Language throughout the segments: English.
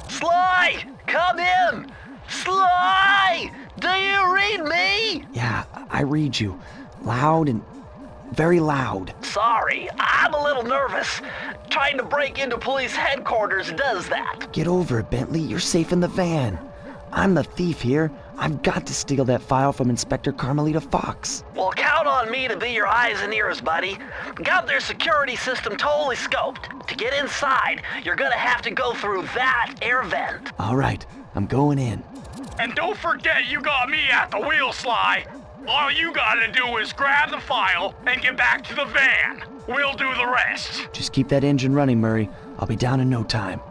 Sly! Come in! Sly! Do you read me? Yeah, I read you. Loud and very loud. Sorry, I'm a little nervous. Trying to break into police headquarters does that. Get over it, Bentley. You're safe in the van. I'm the thief here. I've got to steal that file from Inspector Carmelita Fox. Well, count on me to be your eyes and ears, buddy. Got their security system totally scoped. To get inside, you're gonna have to go through that air vent. All right, I'm going in. And don't forget you got me at the wheel, Sly. All you gotta do is grab the file and get back to the van. We'll do the rest. Just keep that engine running, Murray. I'll be down in no time.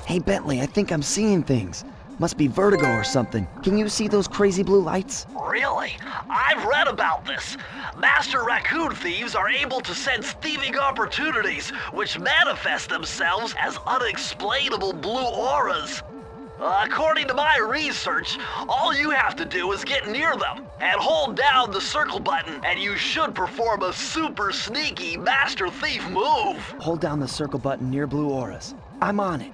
Hey, Bentley, I think I'm seeing things. Must be vertigo or something. Can you see those crazy blue lights? Really? I've read about this. Master raccoon thieves are able to sense thieving opportunities, which manifest themselves as unexplainable blue auras. According to my research, all you have to do is get near them and hold down the circle button, and you should perform a super sneaky master thief move. Hold down the circle button near blue auras. I'm on it.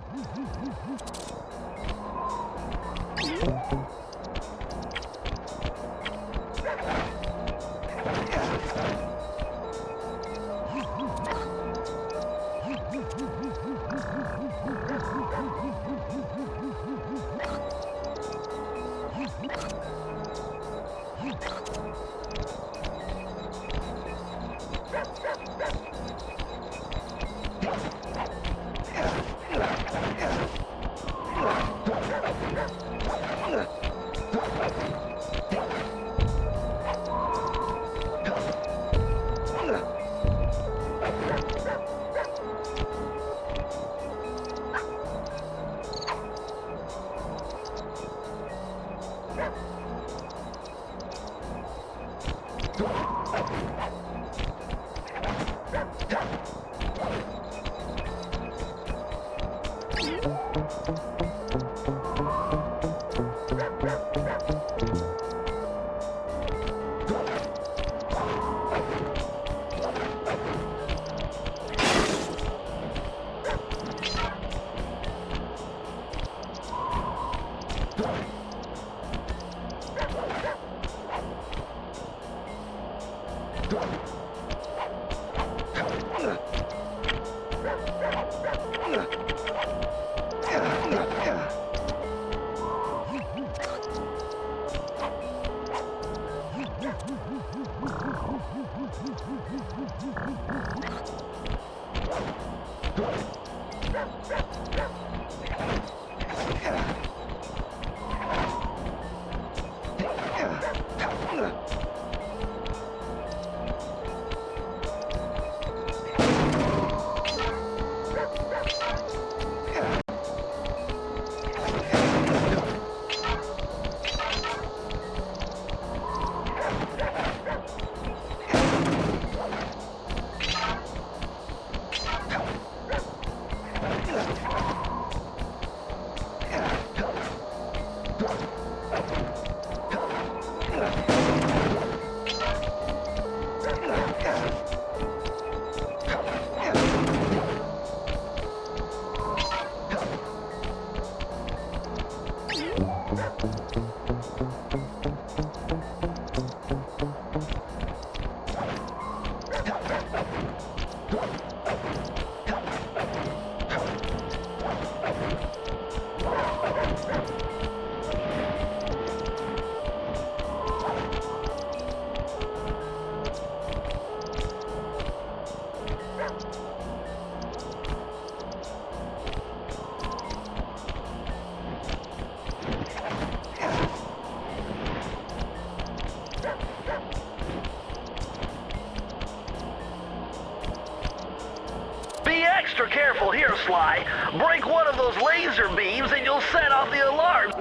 Sly. Break one of those laser beams and you'll set off the alarm.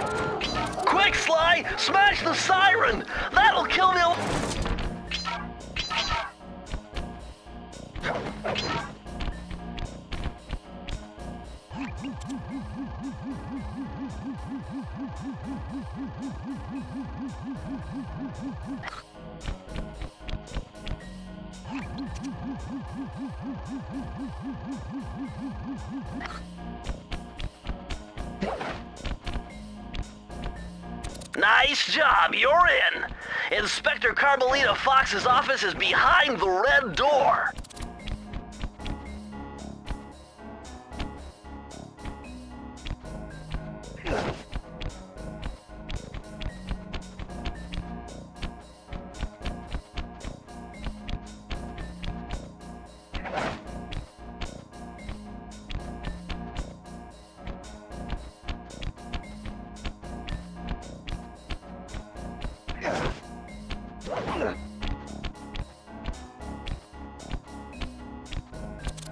Quick, Sly! Smash the siren! That'll kill the... Nice job, you're in. Inspector Carmelita Fox's office is behind the red door.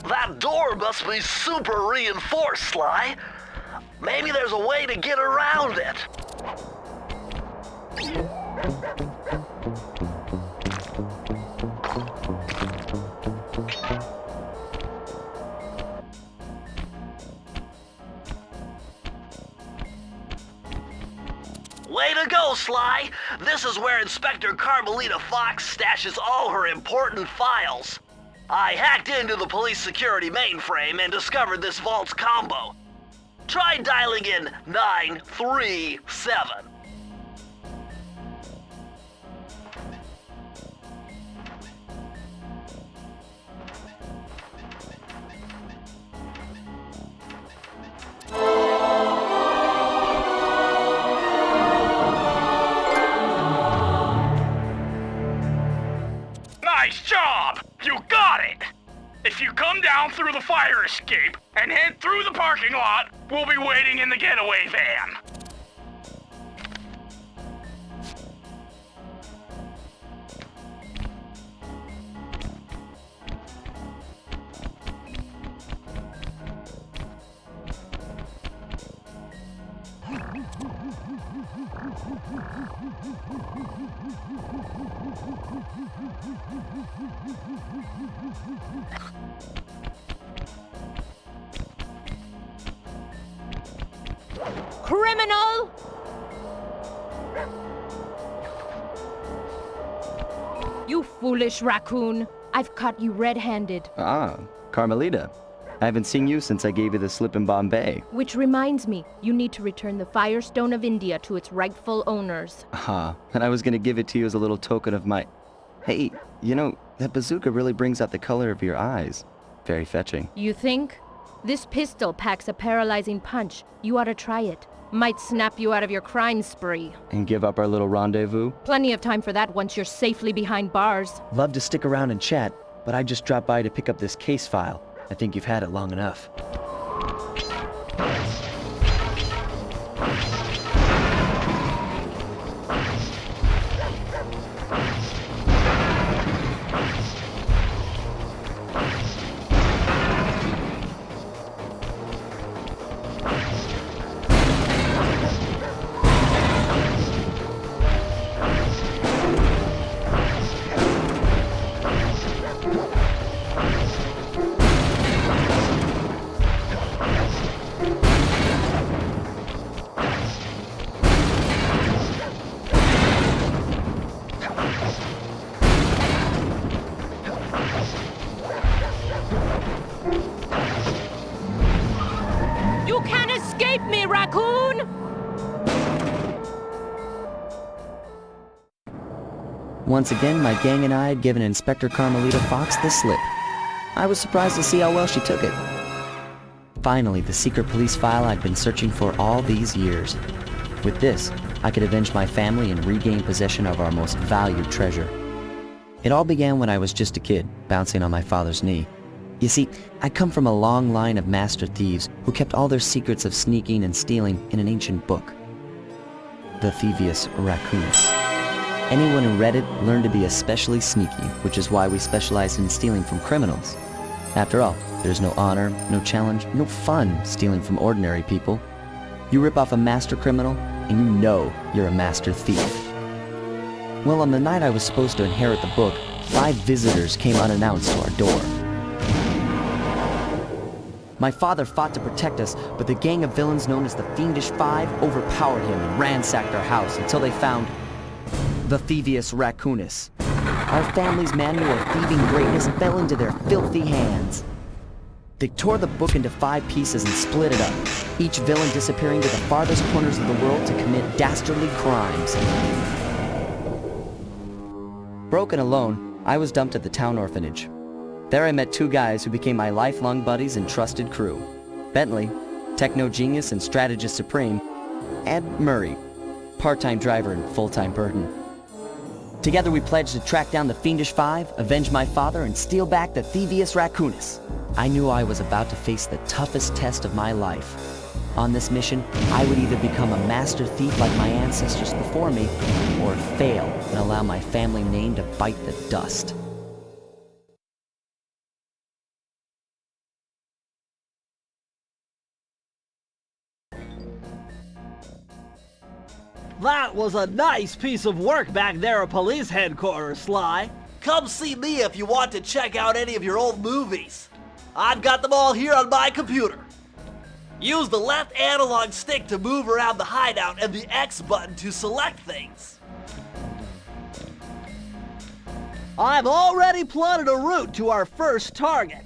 That door must be super reinforced, Sly. Maybe there's a way to get around it. Way to go, Sly! This is where Inspector Carmelita Fox stashes all her important files. I hacked into the police security mainframe and discovered this vault's combo. Try dialing in 937. Nice job! You got it! If you come down through the fire escape and head through the parking lot, we'll be waiting in the getaway van. Criminal! You foolish raccoon. I've caught you red-handed. Ah, Carmelita. I haven't seen you since I gave you the slip in Bombay. Which reminds me, you need to return the Firestone of India to its rightful owners. Ah, and I was gonna give it to you as a little token of my... Hey, you know, that bazooka really brings out the color of your eyes. Very fetching. You think? This pistol packs a paralyzing punch. You ought to try it. Might snap you out of your crime spree. And give up our little rendezvous? Plenty of time for that once you're safely behind bars. Love to stick around and chat, but I just dropped by to pick up this case file. I think you've had it long enough. You can't escape me, raccoon! Once again, my gang and I had given Inspector Carmelita Fox the slip. I was surprised to see how well she took it. Finally, the secret police file I'd been searching for all these years. With this, I could avenge my family and regain possession of our most valued treasure. It all began when I was just a kid, bouncing on my father's knee. You see, I come from a long line of master thieves who kept all their secrets of sneaking and stealing in an ancient book. The Thievius Raccoonus. Anyone who read it learned to be especially sneaky, which is why we specialize in stealing from criminals. After all, there's no honor, no challenge, no fun stealing from ordinary people. You rip off a master criminal, and you know you're a master thief. Well, on the night I was supposed to inherit the book, 5 visitors came unannounced to our door. My father fought to protect us, but the gang of villains known as the Fiendish Five overpowered him and ransacked our house until they found the Thievius Raccoonus. Our family's manual of thieving greatness fell into their filthy hands. They tore the book into 5 pieces and split it up, each villain disappearing to the farthest corners of the world to commit dastardly crimes. Broken alone, I was dumped at the town orphanage. There I met 2 guys who became my lifelong buddies and trusted crew. Bentley, techno genius and strategist supreme, and Murray, part-time driver and full-time burden. Together we pledged to track down the Fiendish Five, avenge my father, and steal back the Thievius Raccoonus. I knew I was about to face the toughest test of my life. On this mission, I would either become a master thief like my ancestors before me, or fail and allow my family name to bite the dust. That was a nice piece of work back there at police headquarters, Sly. Come see me if you want to check out any of your old movies. I've got them all here on my computer. Use the left analog stick to move around the hideout and the X button to select things. I've already plotted a route to our first target.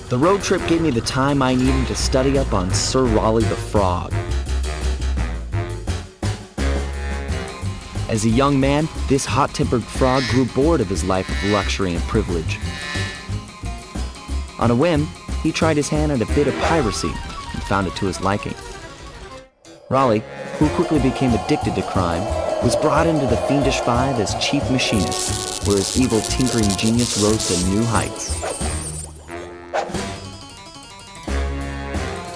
The road trip gave me the time I needed to study up on Sir Raleigh the Frog. As a young man, this hot-tempered frog grew bored of his life of luxury and privilege. On a whim, he tried his hand at a bit of piracy and found it to his liking. Raleigh, who quickly became addicted to crime, was brought into the Fiendish Five as chief machinist, where his evil tinkering genius rose to new heights.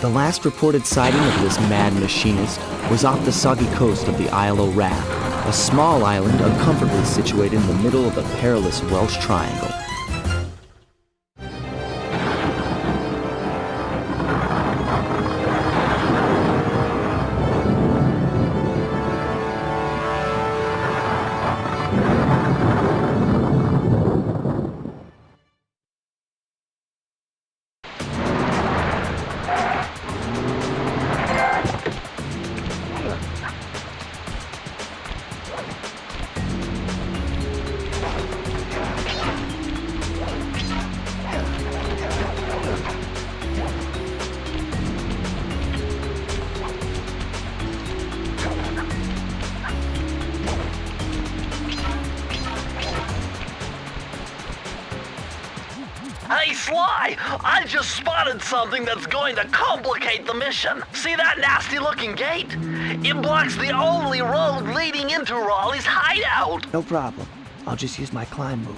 The last reported sighting of this mad machinist was off the soggy coast of the Isle o' Wrath, a small island uncomfortably situated in the middle of the perilous Welsh Triangle. Hey, Sly! I just spotted something that's going to complicate the mission. See that nasty-looking gate? It blocks the only road leading into Raleigh's hideout. No problem. I'll just use my climb move.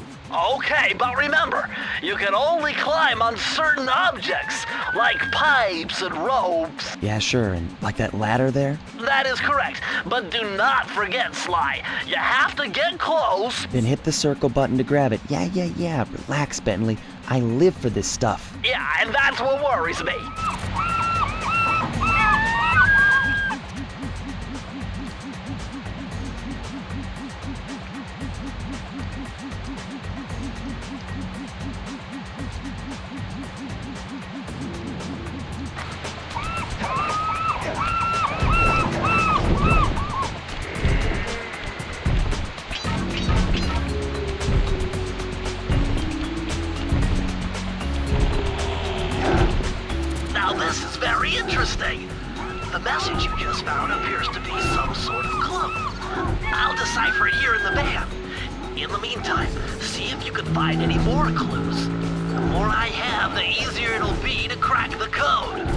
Okay, but remember, you can only climb on certain objects, like pipes and ropes. Yeah, sure, and like that ladder there? That is correct, but do not forget, Sly. You have to get close. Then hit the circle button to grab it. Yeah. Relax, Bentley. I live for this stuff. Yeah, and that's what worries me. This is very interesting. The message you just found appears to be some sort of clue. I'll decipher it here in the van. In the meantime, see if you can find any more clues. The more I have, the easier it'll be to crack the code.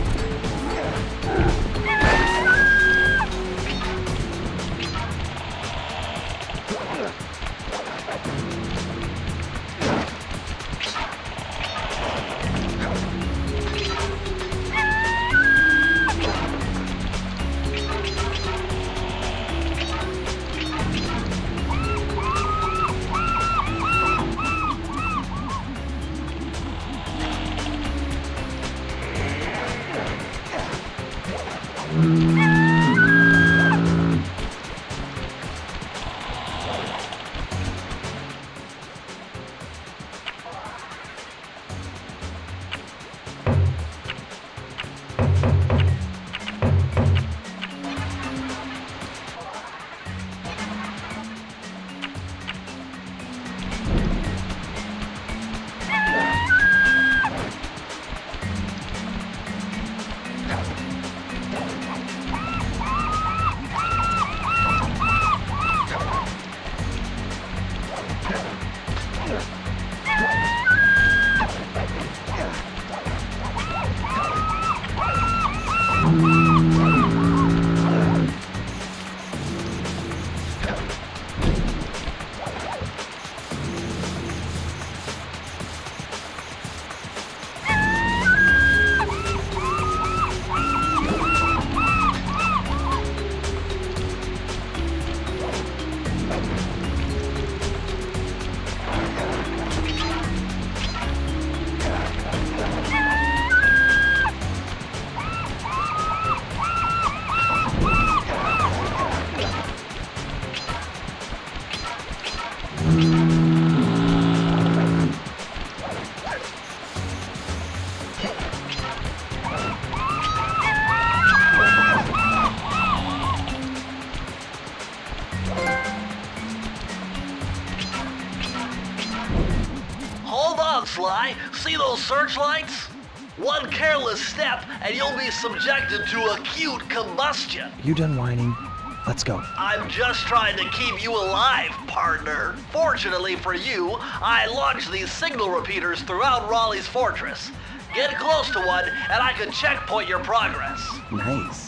Hold on, Sly. See those searchlights? One careless step and you'll be subjected to acute combustion. You done whining? Let's go. I'm just trying to keep you alive, partner. Fortunately for you, I launched these signal repeaters throughout Raleigh's fortress. Get close to one and I can checkpoint your progress. Nice.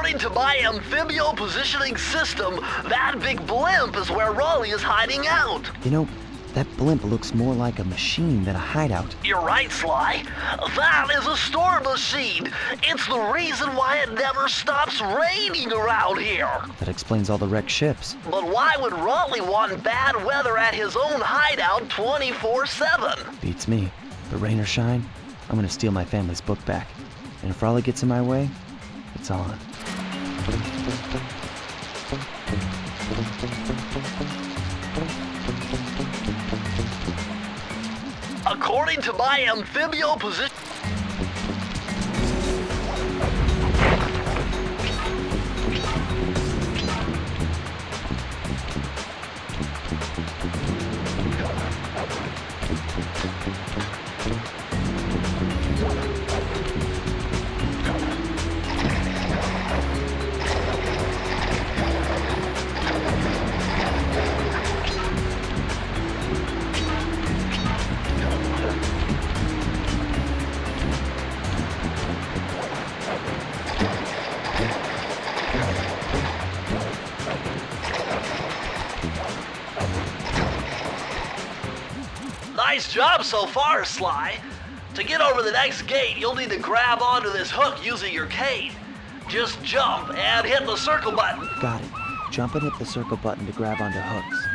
According to my amphibio positioning system, that big blimp is where Raleigh is hiding out. You know, that blimp looks more like a machine than a hideout. You're right, Sly. That is a storm machine. It's the reason why it never stops raining around here. That explains all the wrecked ships. But why would Raleigh want bad weather at his own hideout 24/7? Beats me. But rain or shine, I'm gonna steal my family's book back. And if Raleigh gets in my way, it's on. According to my amphibio position... Nice job so far, Sly. To get over the next gate, you'll need to grab onto this hook using your cane. Just jump and hit the circle button. Got it. Jump and hit the circle button to grab onto hooks.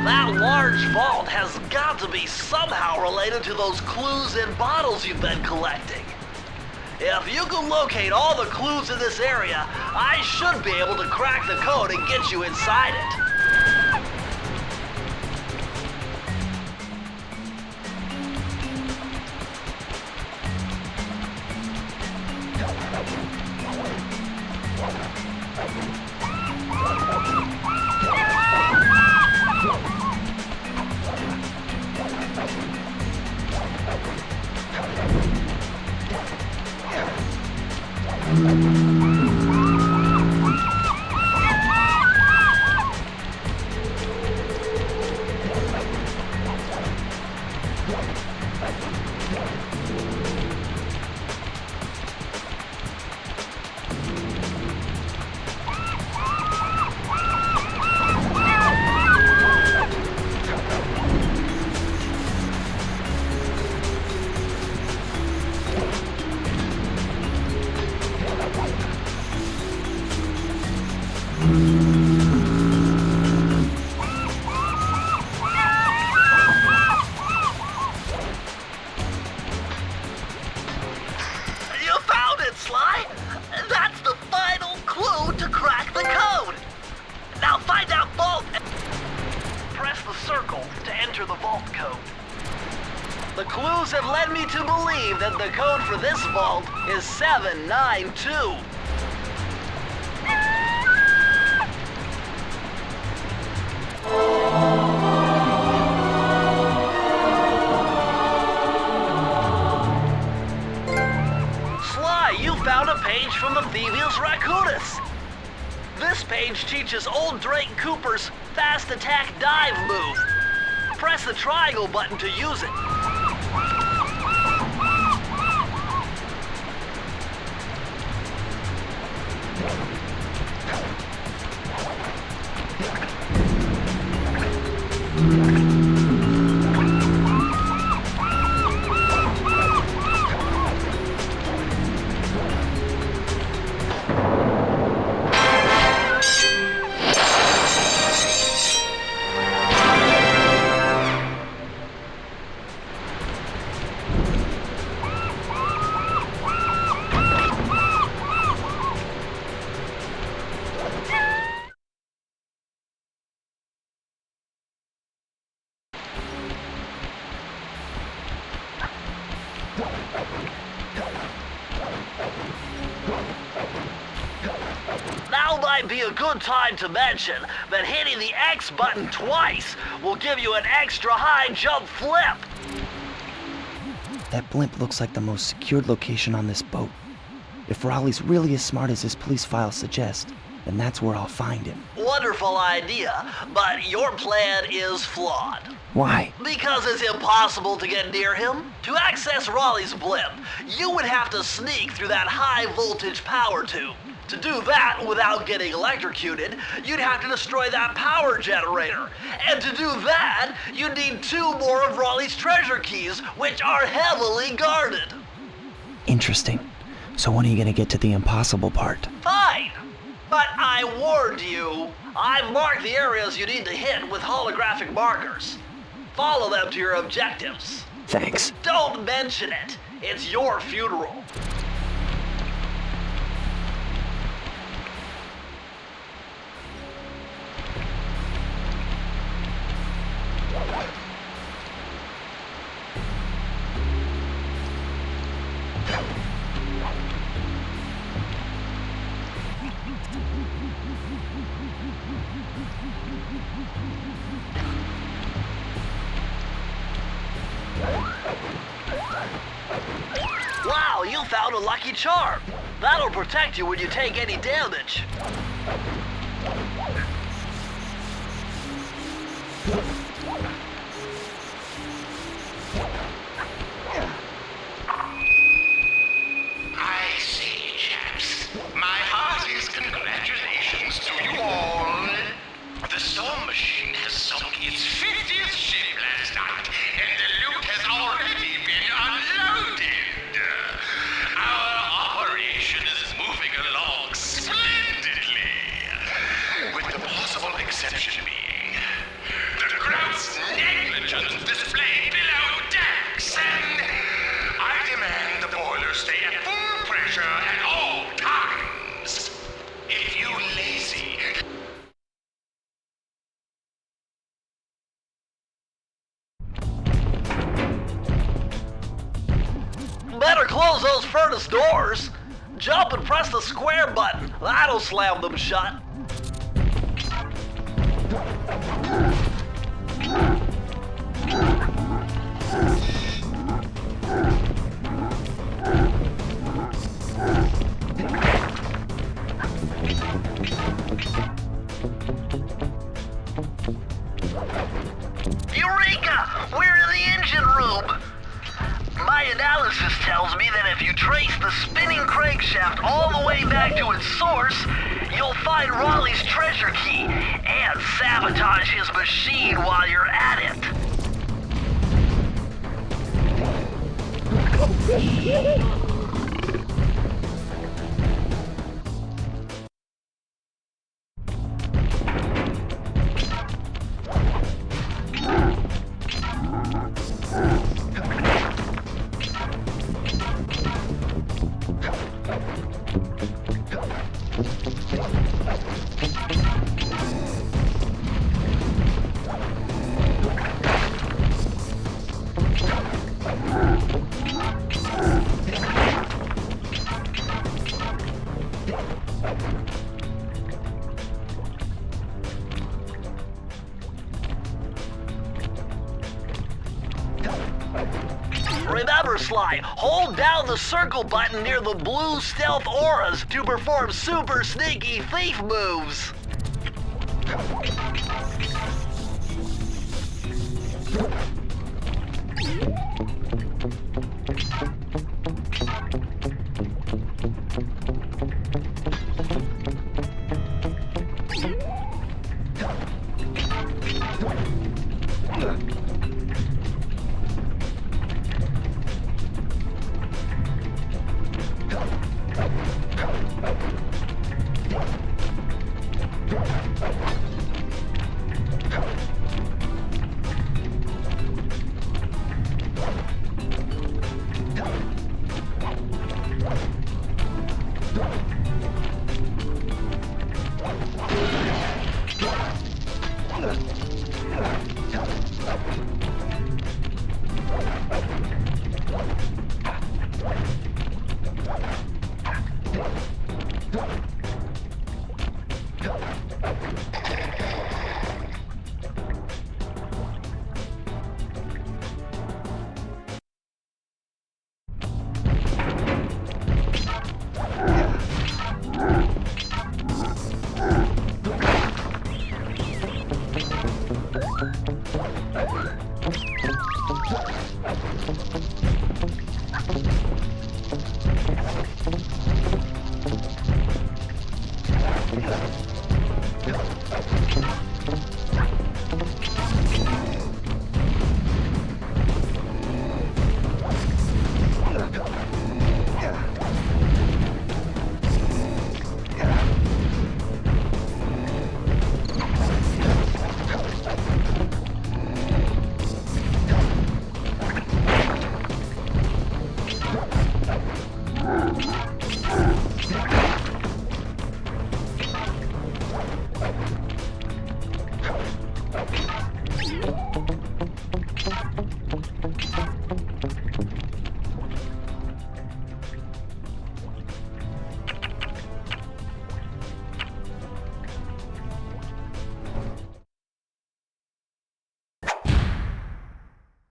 That large vault has got to be somehow related to those clues in bottles you've been collecting. If you can locate all the clues in this area, I should be able to crack the code and get you inside it. code. The clues have led me to believe that the code for this vault is 792. Sly, you found a page from the Thievius Raccoonus. This page teaches old Drake Cooper's fast attack dive move. Press the triangle button to use it. Now might be a good time to mention that hitting the X button twice will give you an extra high jump flip. That blimp looks like the most secured location on this boat. If Raleigh's really as smart as his police files suggest, then that's where I'll find him. Wonderful idea, but your plan is flawed. Why? Because it's impossible to get near him. To access Raleigh's blimp, you would have to sneak through that high voltage power tube. To do that without getting electrocuted, you'd have to destroy that power generator. And to do that, you'd need 2 more of Raleigh's treasure keys, which are heavily guarded. Interesting. So when are you gonna get to the impossible part? Fine. But I warned you. I've marked the areas you need to hit with holographic markers. Follow them to your objectives. Thanks. Don't mention it. It's your funeral. Wow, you found a lucky charm. That'll protect you when you take any damage. I say, chaps, my heartiest congratulations to you all. The storm machine has sunk its 50th ship last night, and the loot has already been unloaded. Our operation is moving along splendidly, with the possible exception being the gross negligence displayed below decks, and I demand the boilers stay at full pressure at all times. If you lazy... Better close those furnace doors. Jump and press the square button. That'll slam them shut. Eureka! We're in the engine room. My analysis tells me that if you trace the spinning crankshaft all the way back to its source, you'll find Raleigh's treasure key and sabotage his machine while you're at it. Remember, Sly, hold down the circle button near the blue stealth auras to perform super sneaky thief moves.